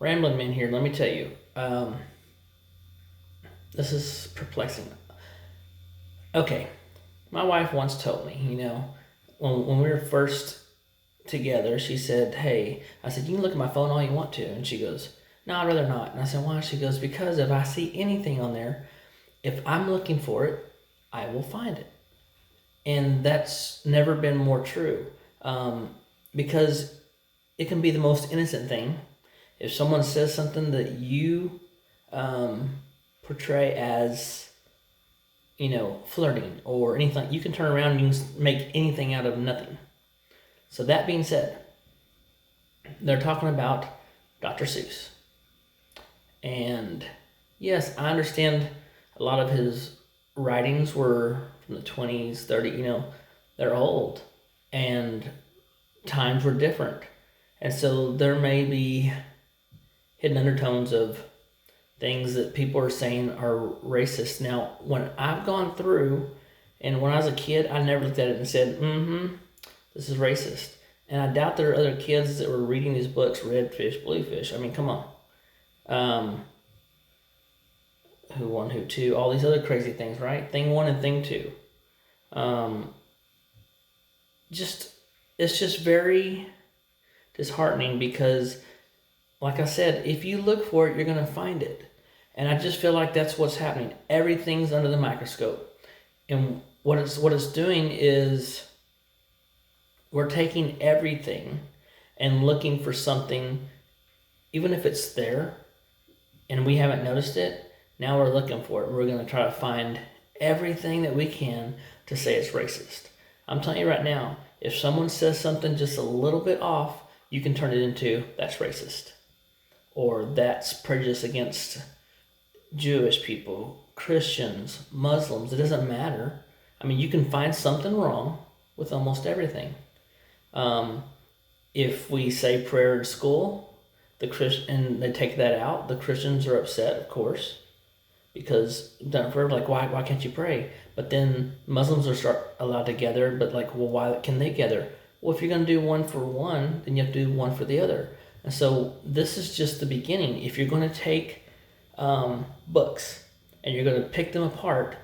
Ramblin man here. Let me tell you, this is perplexing. Okay, my wife once told me, when we were first together, she said, "Hey," I said, "You can look at my phone all you want to," and she goes, "No, I'd rather not." And I said, "Why?" She goes, "Because if I see anything on there, if I'm looking for it, I will find it." And that's never been more true, because it can be the most innocent thing. If someone says something that you portray as, flirting or anything, you can turn around and you can make anything out of nothing. So that being said, they're talking about Dr. Seuss. And yes, I understand a lot of his writings were from the 20s, 30s, they're old. And times were different. And so there may be hidden undertones of things that people are saying are racist. Now, when I've gone through, and when I was a kid, I never looked at it and said, this is racist. And I doubt there are other kids that were reading these books, Red Fish, Blue Fish. I mean, come on. Who one, who two, all these other crazy things, right? Thing one and thing two. It's just very disheartening because, like I said, if you look for it, you're going to find it. And I just feel like that's what's happening. Everything's under the microscope. And what it's doing is we're taking everything and looking for something, even if it's there and we haven't noticed it, now we're looking for it. We're going to try to find everything that we can to say it's racist. I'm telling you right now, if someone says something just a little bit off, you can turn it into, that's racist. Or that's prejudice against Jewish people, Christians, Muslims. It doesn't matter. I mean, you can find something wrong with almost everything. If we say prayer in school, and they take that out, the Christians are upset, of course, because done forever. Like, why can't you pray? But then Muslims are allowed to gather. But like, well, why can they gather? Well, if you're going to do one for one, then you have to do one for the other. And so this is just the beginning. If you're going to take books and you're going to pick them apart,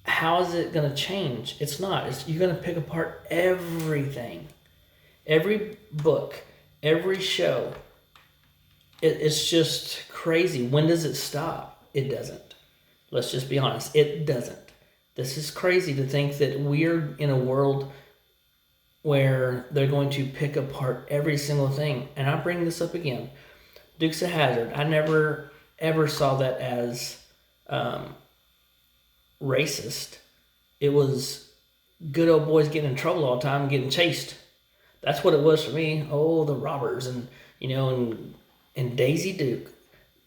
how is it going to change? It's not. You're going to pick apart everything. Every book, every show. It's just crazy. When does it stop? It doesn't. Let's just be honest. It doesn't. This is crazy to think that we're in a world where they're going to pick apart every single thing. And I bring this up again. Dukes of Hazzard. I never ever saw that as racist. It was good old boys getting in trouble all the time and getting chased. That's what it was for me. Oh, the robbers and Daisy Duke.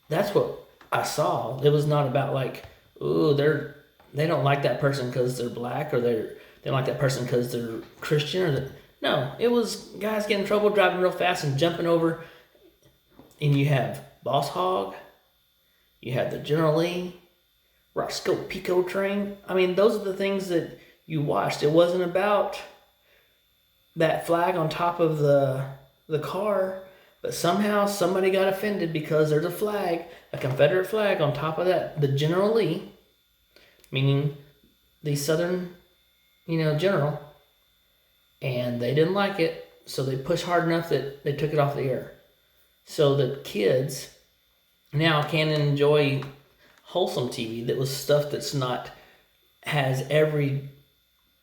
That's what I saw. It was not about like, oh, they don't like that person because they're black, or they don't like that person because they're Christian, no. It was guys getting in trouble, driving real fast and jumping over. And you have Boss Hog, you have the General Lee, Roscoe Pico train. I mean, those are the things that you watched. It wasn't about that flag on top of the car, but somehow somebody got offended because there's a Confederate flag on top of that, the General Lee, meaning the Southern, general, and they didn't like it, so they pushed hard enough that they took it off the air. So that kids now can enjoy wholesome TV that was stuff that's not, has every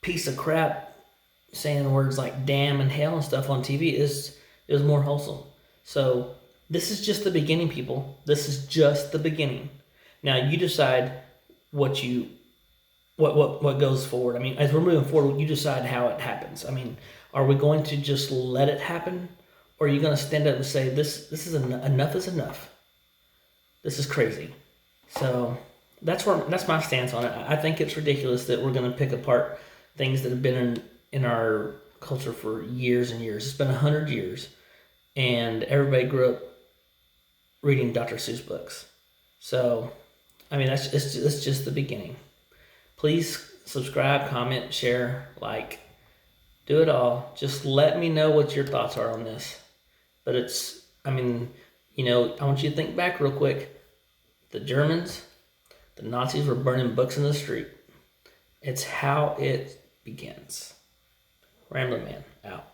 piece of crap saying words like damn and hell and stuff on TV. It was more wholesome. So this is just the beginning, people. This is just the beginning. Now you decide what goes forward. I mean, as we're moving forward, you decide how it happens. I mean, are we going to just let it happen? Or are you going to stand up and say, this is enough is enough? This is crazy. So that's my stance on it. I think it's ridiculous that we're going to pick apart things that have been in our culture for years and years. It's been 100 years. And everybody grew up reading Dr. Seuss books. So, I mean, it's just the beginning. Please subscribe, comment, share, like, do it all. Just let me know what your thoughts are on this. But I want you to think back real quick. The Germans, the Nazis were burning books in the street. It's how it begins. Ramblin' Man, out.